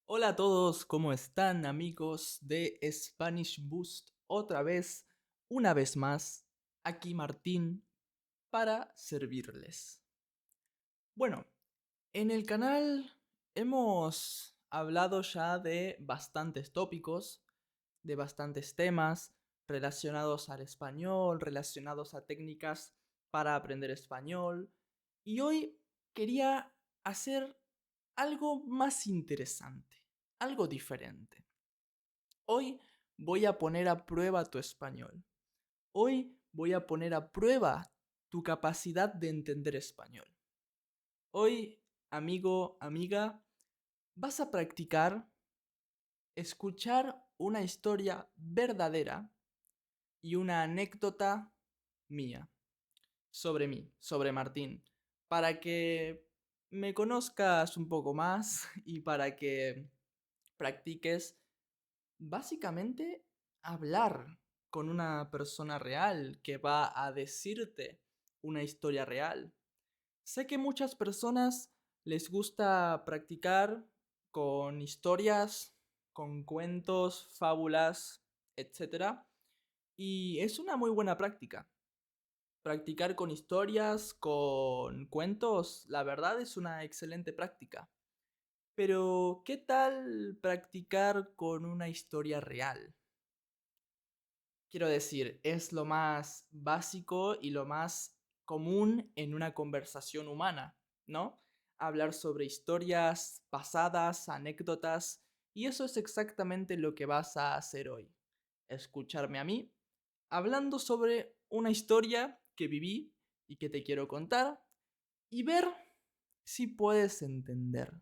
Hola a todos, ¿cómo están amigos de Spanish Boost? Una vez más, aquí Martín para servirles. Bueno, en el canal hemos hablado ya de bastantes tópicos, de bastantes temas relacionados al español, relacionados a técnicas para aprender español. Y hoy quería hacer algo más interesante, algo diferente. Hoy voy a poner a prueba tu español. Hoy voy a poner a prueba tu capacidad de entender español. Hoy, amigo, amiga, vas a practicar escuchar una historia verdadera y una anécdota mía, sobre Martín, para que me conozcas un poco más y para que practiques básicamente hablar con una persona real que va a decirte una historia real. Sé que muchas personas les gusta practicar con historias, con cuentos, fábulas, etcétera. Y es una muy buena práctica. Practicar con historias, con cuentos, la verdad es una excelente práctica. Pero, ¿qué tal practicar con una historia real? Quiero decir, es lo más básico y lo más común en una conversación humana, ¿no? Hablar sobre historias pasadas, anécdotas, y eso es exactamente lo que vas a hacer hoy. Escucharme a mí hablando sobre una historia que viví y que te quiero contar y ver si puedes entender,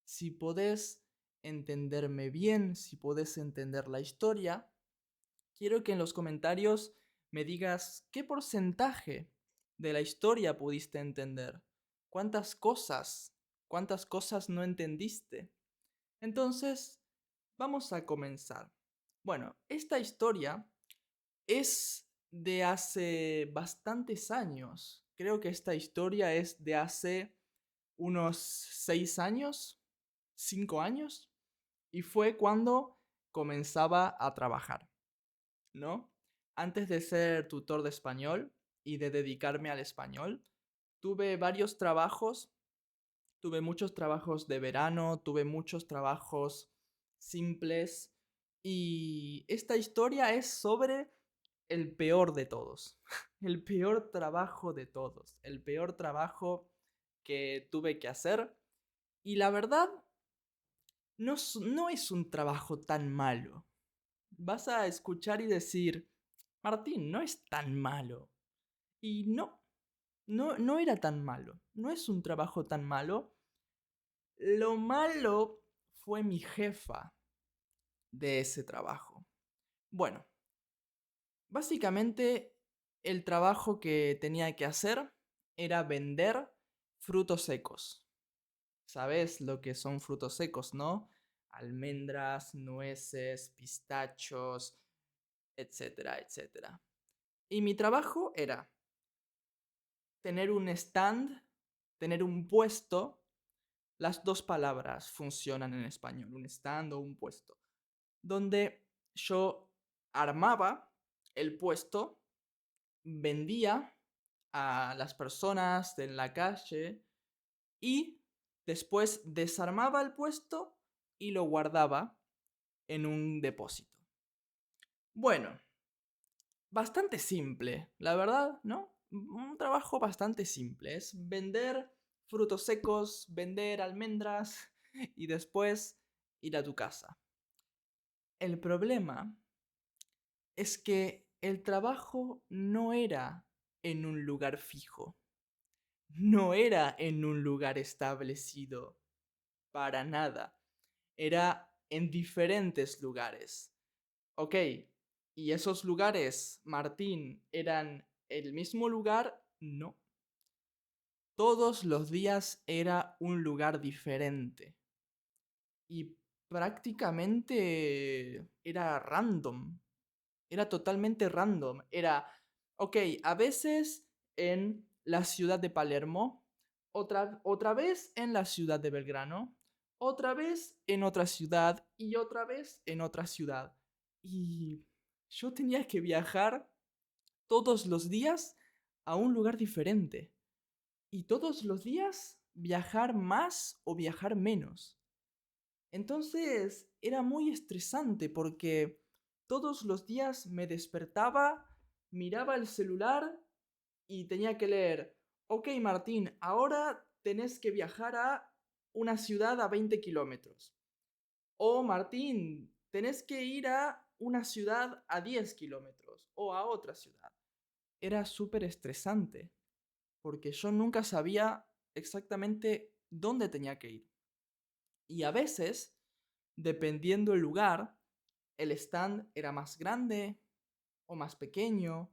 si podés entenderme bien, si podés entender la historia. Quiero que en los comentarios me digas qué porcentaje de la historia pudiste entender. Cuántas cosas no entendiste. Entonces, vamos a comenzar. Bueno, esta historia es de hace bastantes años. Creo que esta historia es de hace unos 6 años, 5 años, y fue cuando comenzaba a trabajar. ¿No? Antes de ser tutor de español y de dedicarme al español, tuve varios trabajos, tuve muchos trabajos de verano, tuve muchos trabajos simples y esta historia es sobre el peor de todos, el peor trabajo de todos, el peor trabajo que tuve que hacer y la verdad no es un trabajo tan malo. Vas a escuchar y decir, Martín, no es tan malo. Y no era tan malo. No es un trabajo tan malo. Lo malo fue mi jefa de ese trabajo. Bueno, básicamente el trabajo que tenía que hacer era vender frutos secos. ¿Sabes lo que son frutos secos, no? Almendras, nueces, pistachos, etcétera, etcétera. Y mi trabajo era tener un stand, tener un puesto. Las dos palabras funcionan en español, un stand o un puesto, donde yo armaba el puesto, vendía a las personas en la calle y después desarmaba el puesto y lo guardaba en un depósito. Bueno, bastante simple, la verdad, ¿no? Un trabajo bastante simple. Es vender frutos secos, vender almendras y después ir a tu casa. El problema es que el trabajo no era en un lugar fijo. No era en un lugar establecido. Para nada. Era en diferentes lugares. Ok, ¿y esos lugares, Martín, eran el mismo lugar? No. Todos los días era un lugar diferente. Y prácticamente era random. Era totalmente random. Era, ok, a veces en la ciudad de Palermo, otra vez en la ciudad de Belgrano, otra vez en otra ciudad y otra vez en otra ciudad. Y yo tenía que viajar todos los días a un lugar diferente. Y todos los días viajar más o viajar menos. Entonces era muy estresante porque todos los días me despertaba, miraba el celular y tenía que leer, ok Martín, ahora tenés que viajar a una ciudad a 20 kilómetros. O Martín, tenés que ir a una ciudad a 10 kilómetros o a otra ciudad. Era súper estresante porque yo nunca sabía exactamente dónde tenía que ir. Y a veces, dependiendo el lugar, el stand era más grande o más pequeño,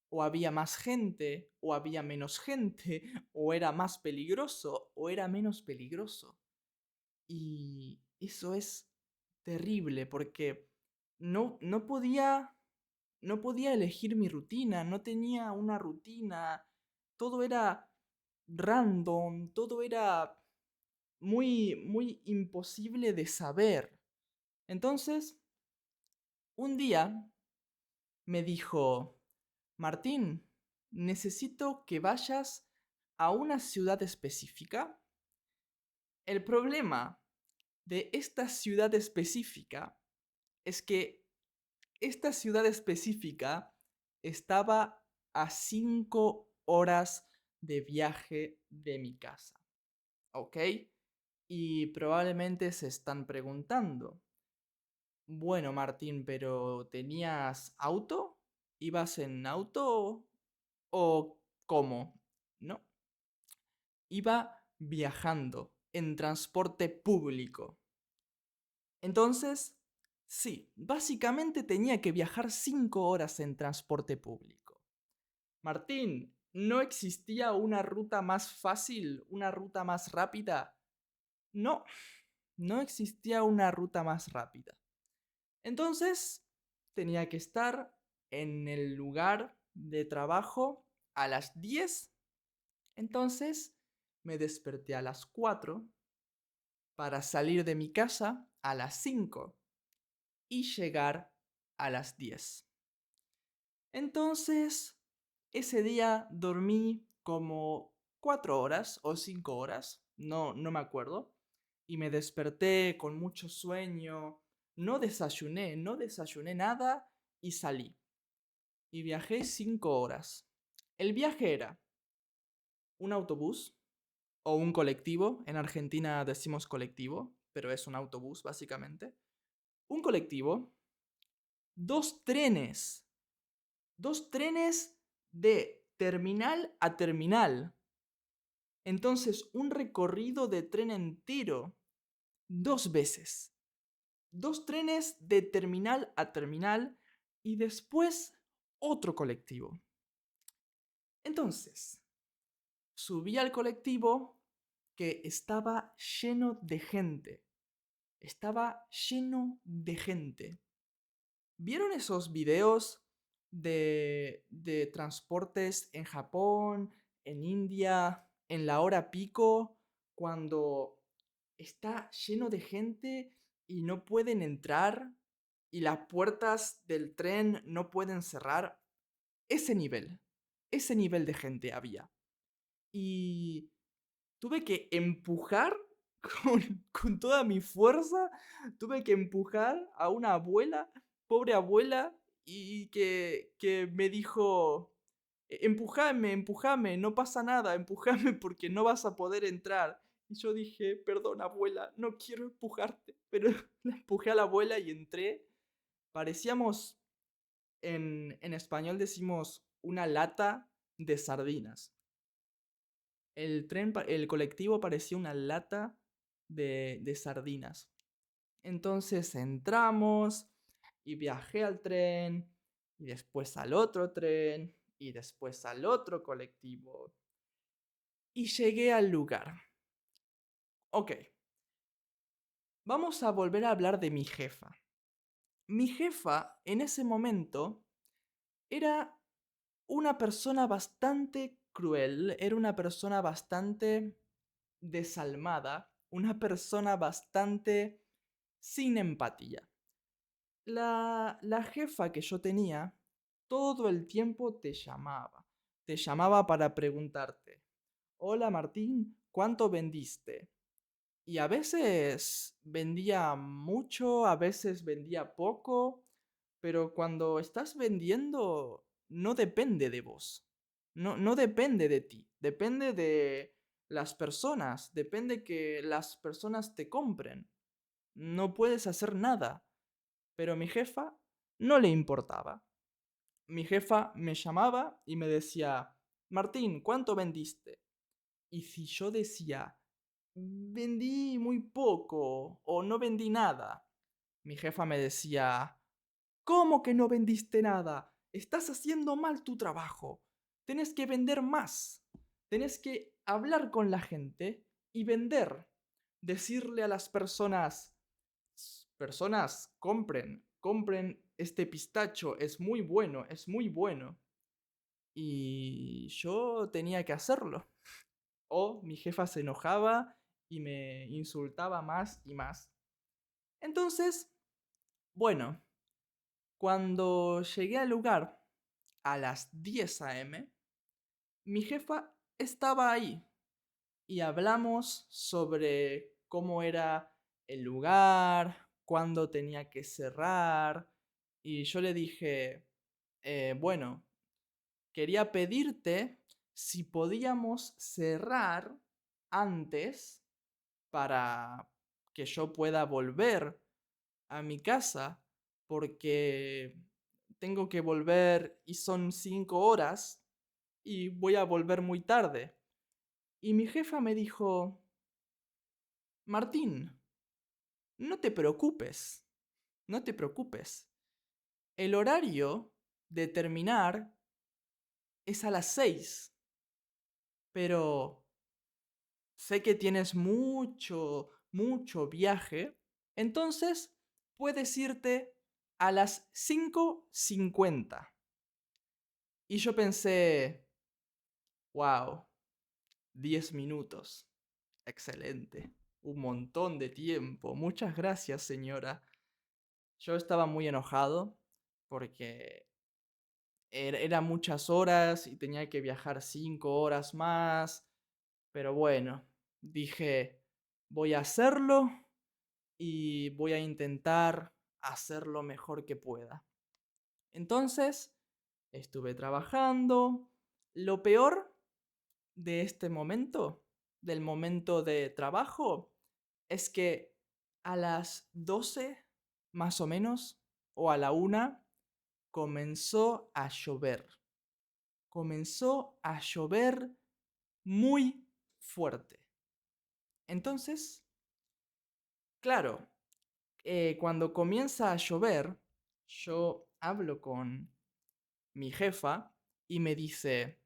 o había más gente, o había menos gente, o era más peligroso, o era menos peligroso. Y eso es terrible porque no podía elegir mi rutina, no tenía una rutina, todo era random, todo era muy imposible de saber. Entonces, un día me dijo, Martín, necesito que vayas a una ciudad específica. El problema de esta ciudad específica es que esta ciudad específica estaba a 5 horas de viaje de mi casa. ¿Ok? Y probablemente se están preguntando, bueno, Martín, pero ¿tenías auto? ¿Ibas en auto o cómo? No, iba viajando en transporte público. Entonces, sí, básicamente tenía que viajar 5 horas en transporte público. Martín, ¿no existía una ruta más fácil, una ruta más rápida? No, no existía una ruta más rápida. Entonces, tenía que estar en el lugar de trabajo a las 10. Entonces, me desperté a las 4 para salir de mi casa a las 5 y llegar a las 10. Entonces, ese día dormí como 4 horas o 5 horas, no me acuerdo, y me desperté con mucho sueño, no desayuné nada y salí. Y viajé 5 horas. El viaje era un autobús o un colectivo, en Argentina decimos colectivo, pero es un autobús básicamente. Un colectivo, dos trenes, dos trenes de terminal a terminal. Entonces, un recorrido de tren entero, 2 veces. 2 trenes de terminal a terminal y después otro colectivo. Entonces, subí al colectivo que estaba lleno de gente. Estaba lleno de gente. ¿Vieron esos videos de transportes en Japón, en India, en la hora pico, cuando está lleno de gente y no pueden entrar y las puertas del tren no pueden cerrar? Ese nivel de gente había. Y tuve que empujar con toda mi fuerza, tuve que empujar a una abuela, pobre abuela, y que me dijo, empujame, empujame, no pasa nada, empujame porque no vas a poder entrar. Y yo dije, perdón abuela, no quiero empujarte, pero la empujé a la abuela y entré. Parecíamos, en español decimos, una lata de sardinas. El colectivo parecía una lata de sardinas. Entonces entramos y viajé al tren y después al otro tren y después al otro colectivo. Y llegué al lugar. Ok, vamos a volver a hablar de mi jefa. Mi jefa en ese momento era una persona bastante cruel, era una persona bastante desalmada una persona bastante sin empatía. La jefa que yo tenía todo el tiempo te llamaba. Te llamaba para preguntarte, hola Martín, ¿cuánto vendiste? Y a veces vendía mucho, a veces vendía poco, pero cuando estás vendiendo no depende de vos. No depende de ti, depende de las personas, depende que las personas te compren. No puedes hacer nada. Pero a mi jefa no le importaba. Mi jefa me llamaba y me decía, Martín, ¿cuánto vendiste? Y si yo decía, vendí muy poco o no vendí nada, mi jefa me decía, ¿cómo que no vendiste nada? Estás haciendo mal tu trabajo. Tenés que vender más. Tenés que hablar con la gente y vender. Decirle a las personas, personas, compren, compren este pistacho, es muy bueno, es muy bueno. Y yo tenía que hacerlo. O mi jefa se enojaba y me insultaba más y más. Entonces, bueno, cuando llegué al lugar a las 10 a.m., mi jefa estaba ahí y hablamos sobre cómo era el lugar, cuándo tenía que cerrar. Y yo le dije, bueno, quería pedirte si podíamos cerrar antes para que yo pueda volver a mi casa, porque tengo que volver y son 5 horas y voy a volver muy tarde. Y mi jefa me dijo, Martín, no te preocupes, no te preocupes. El horario de terminar es a las 6, pero sé que tienes mucho viaje, entonces puedes irte a las 5:50. Y yo pensé, wow, 10 minutos. Excelente. Un montón de tiempo. Muchas gracias, señora. Yo estaba muy enojado porque era muchas horas y tenía que viajar 5 horas más. Pero bueno, dije, voy a hacerlo y voy a intentar hacer lo mejor que pueda. Entonces, estuve trabajando. Lo peor de este momento, del momento de trabajo, es que a las 12, más o menos, o a la 1, comenzó a llover. Comenzó a llover muy fuerte. Entonces, claro, cuando comienza a llover, yo hablo con mi jefa y me dice,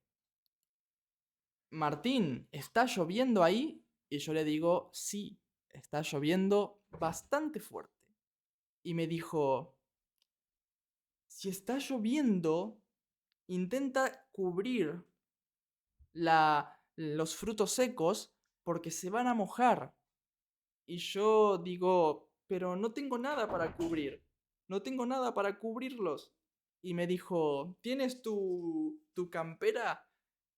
Martín, ¿está lloviendo ahí? Y yo le digo, sí, está lloviendo bastante fuerte. Y me dijo, si está lloviendo, intenta cubrir los frutos secos porque se van a mojar. Y yo digo, pero no tengo nada para cubrir. No tengo nada para cubrirlos. Y me dijo, ¿tienes tu campera?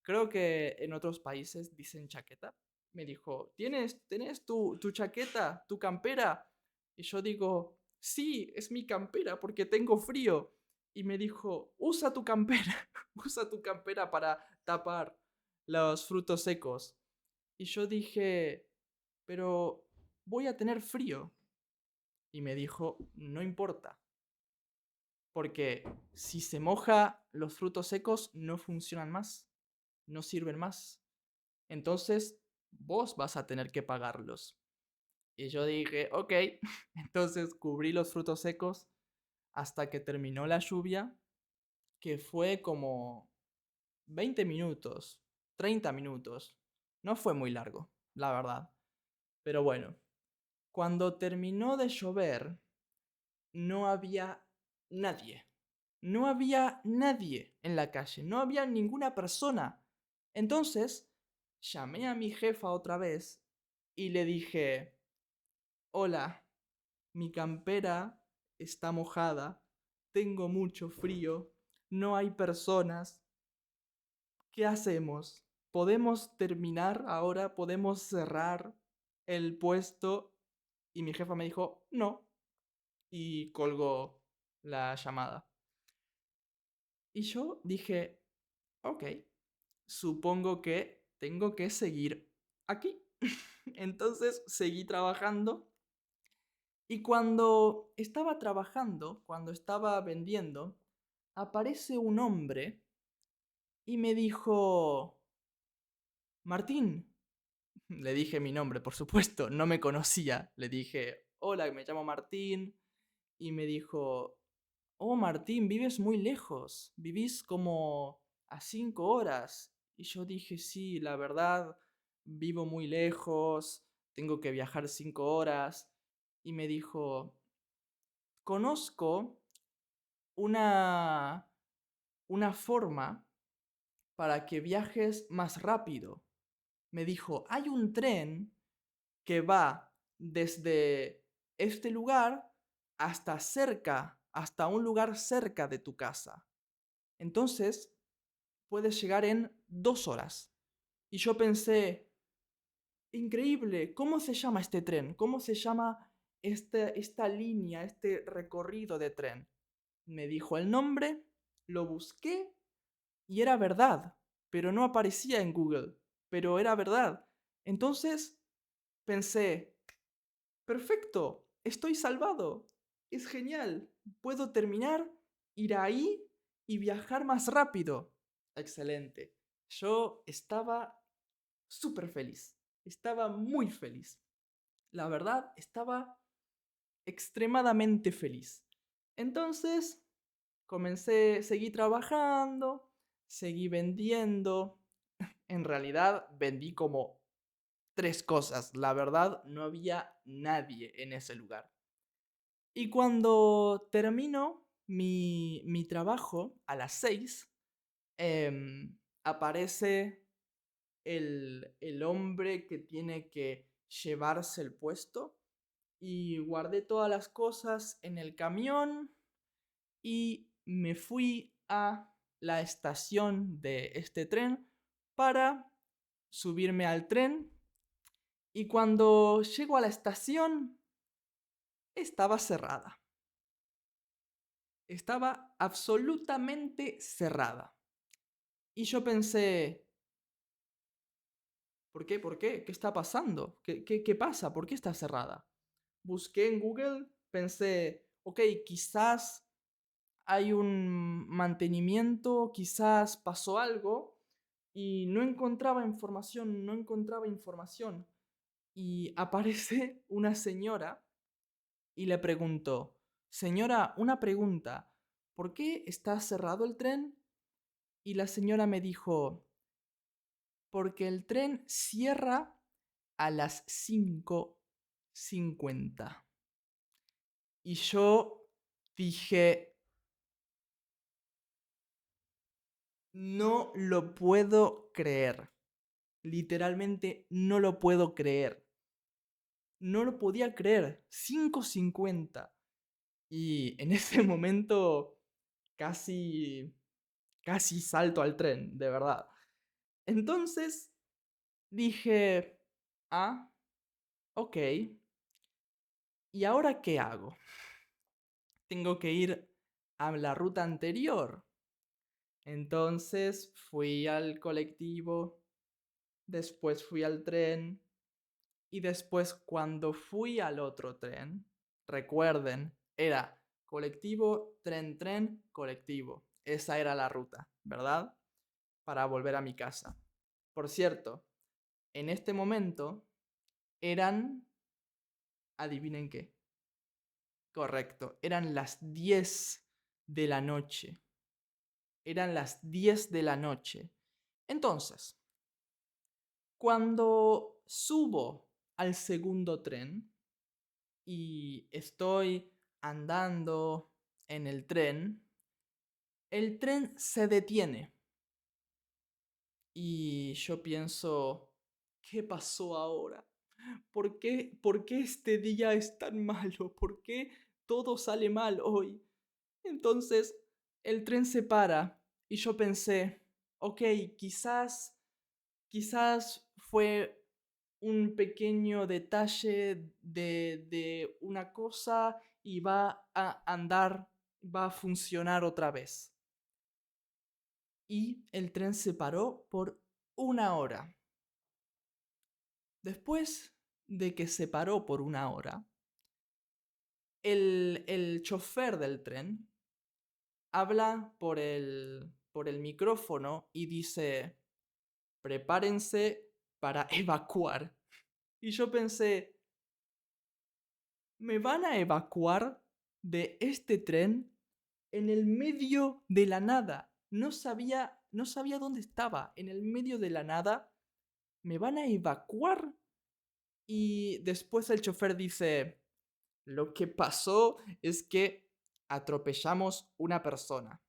Creo que en otros países dicen chaqueta. Me dijo, ¿tienes tu chaqueta, tu campera? Y yo digo, sí, es mi campera porque tengo frío. Y me dijo, usa tu campera, usa tu campera para tapar los frutos secos. Y yo dije, pero voy a tener frío. Y me dijo, no importa, porque si se moja los frutos secos no funcionan más, no sirven más. Entonces vos vas a tener que pagarlos. Y yo dije, ok, entonces cubrí los frutos secos hasta que terminó la lluvia, que fue como 20 minutos, 30 minutos. No fue muy largo, la verdad. Pero bueno, cuando terminó de llover, no había nadie. No había nadie en la calle, no había ninguna persona. Entonces, llamé a mi jefa otra vez y le dije, hola, mi campera está mojada, tengo mucho frío, no hay personas, ¿qué hacemos? ¿Podemos terminar ahora? ¿Podemos cerrar el puesto? Y mi jefa me dijo, no, y colgó la llamada. Y yo dije, ok, supongo que tengo que seguir aquí. Entonces seguí trabajando y cuando estaba trabajando, cuando estaba vendiendo, aparece un hombre y me dijo, Martín, le dije mi nombre, por supuesto, no me conocía. Le dije, hola, me llamo Martín. Y me dijo, oh Martín, vives muy lejos, vivís como a 5 horas. Y yo dije, sí, la verdad, vivo muy lejos, tengo que viajar 5 horas. Y me dijo, conozco una, una forma para que viajes más rápido. Me dijo, hay un tren que va desde este lugar hasta cerca, hasta un lugar cerca de tu casa. Entonces, puedes llegar en 2 horas. Y yo pensé, increíble, ¿cómo se llama este tren? ¿Cómo se llama esta línea, este recorrido de tren? Me dijo el nombre, lo busqué y era verdad, pero no aparecía en Google, pero era verdad. Entonces pensé, perfecto, estoy salvado. Es genial. Puedo terminar, ir ahí y viajar más rápido. Excelente. Yo estaba súper feliz. Estaba muy feliz. La verdad, estaba extremadamente feliz. Entonces, seguí trabajando, seguí vendiendo. En realidad, vendí como 3 cosas. La verdad, no había nadie en ese lugar. Y cuando termino mi trabajo a las 6, aparece el hombre que tiene que llevarse el puesto y guardé todas las cosas en el camión y me fui a la estación de este tren para subirme al tren y cuando llego a la estación estaba cerrada. Estaba absolutamente cerrada. Y yo pensé, ¿por qué? ¿Por qué? ¿Qué está pasando? ¿Qué pasa? ¿Por qué está cerrada? Busqué en Google, pensé, ok, quizás hay un mantenimiento, quizás pasó algo y no encontraba información, no encontraba información. Y aparece una señora y le preguntó, señora, una pregunta, ¿por qué está cerrado el tren? Y la señora me dijo, porque el tren cierra a las 5:50. Y yo dije, no lo puedo creer. Literalmente no lo puedo creer. No lo podía creer. 5:50. Y en ese momento casi, casi salto al tren, de verdad. Entonces dije, ah, ok. ¿Y ahora qué hago? Tengo que ir a la ruta anterior. Entonces fui al colectivo, después fui al tren y después cuando fui al otro tren, recuerden, era colectivo, tren, tren, colectivo. Esa era la ruta, ¿verdad? Para volver a mi casa. Por cierto, en este momento eran, adivinen qué, correcto, eran las 10 de la noche. Eran las 10 de la noche. Entonces, cuando subo al segundo tren y estoy andando en el tren se detiene. Y yo pienso, ¿qué pasó ahora? por qué este día es tan malo? ¿Por qué todo sale mal hoy? Entonces, el tren se para y yo pensé, ok, quizás fue un pequeño detalle de una cosa y va a andar, va a funcionar otra vez. Y el tren se paró por 1 hora. Después de que se paró por 1 hora, el chofer del tren habla por el micrófono y dice, prepárense para evacuar. Y yo pensé, ¿me van a evacuar de este tren en el medio de la nada? No sabía dónde estaba, en el medio de la nada. ¿Me van a evacuar? Y después el chofer dice, lo que pasó es que atropellamos una persona.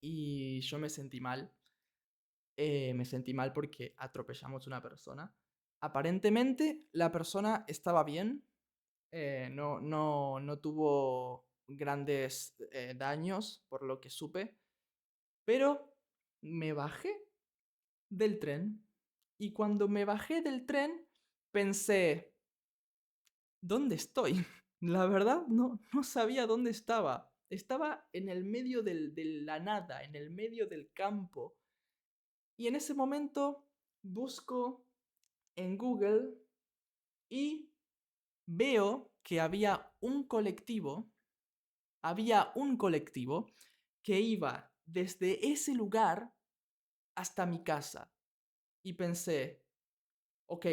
Y yo me sentí mal porque atropellamos una persona. Aparentemente la persona estaba bien, no tuvo grandes daños por lo que supe, pero me bajé del tren y cuando me bajé del tren pensé, ¿dónde estoy? La verdad no sabía dónde estaba. Estaba en el medio de la nada, en el medio del campo. Y en ese momento busco en Google y veo que había un colectivo que iba desde ese lugar hasta mi casa. Y pensé, ok,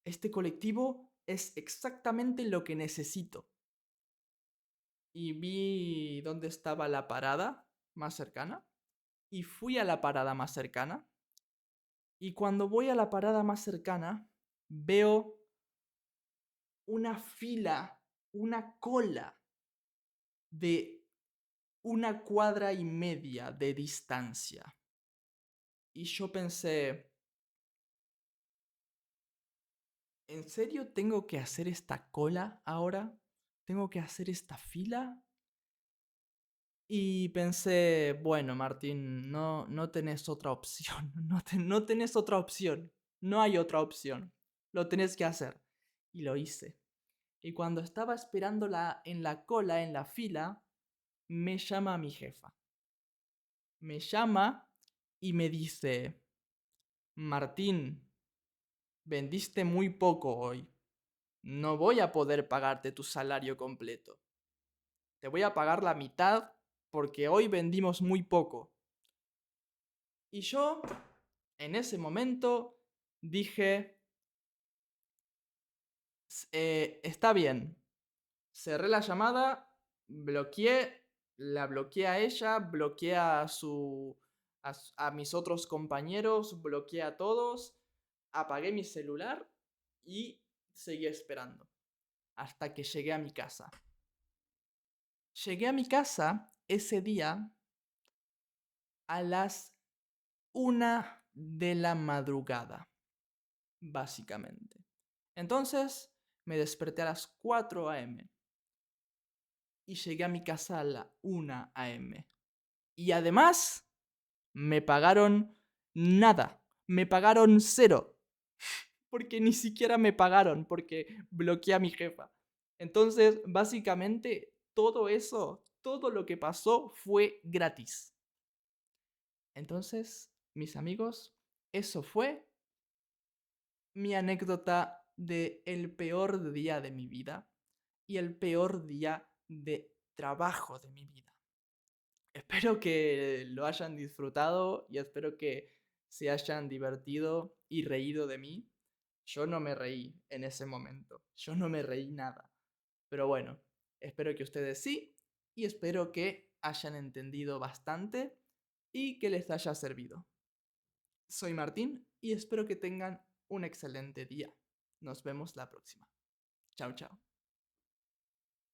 este colectivo es exactamente lo que necesito. Y vi dónde estaba la parada más cercana. Y fui a la parada más cercana. Y cuando voy a la parada más cercana, veo una fila, una cola de 1,5 cuadras de distancia. Y yo pensé, ¿en serio tengo que hacer esta cola ahora? ¿Tengo que hacer esta fila? Y pensé, bueno, Martín, no tenés otra opción. No tenés otra opción. No hay otra opción. Lo tenés que hacer. Y lo hice. Y cuando estaba esperando en la cola, en la fila, me llama mi jefa. Me llama y me dice, Martín, vendiste muy poco hoy. No voy a poder pagarte tu salario completo. Te voy a pagar la mitad porque hoy vendimos muy poco. Y yo, en ese momento, dije, está bien. Cerré la llamada, la bloqueé a ella, bloqueé a mis otros compañeros, bloqueé a todos, apagué mi celular y seguí esperando hasta que llegué a mi casa. Llegué a mi casa ese día a las 1 de la madrugada, básicamente. Entonces me desperté a las 4 a.m. y llegué a mi casa a la 1 a.m. Y además me pagaron nada, me pagaron cero, porque ni siquiera me pagaron, porque bloqueé a mi jefa. Entonces, básicamente, todo eso, todo lo que pasó fue gratis. Entonces, mis amigos, eso fue mi anécdota de el peor día de mi vida y el peor día de trabajo de mi vida. Espero que lo hayan disfrutado y espero que se hayan divertido y reído de mí. Yo no me reí en ese momento, yo no me reí nada. Pero bueno, espero que ustedes sí y espero que hayan entendido bastante y que les haya servido. Soy Martín y espero que tengan un excelente día. Nos vemos la próxima. Chao, chao.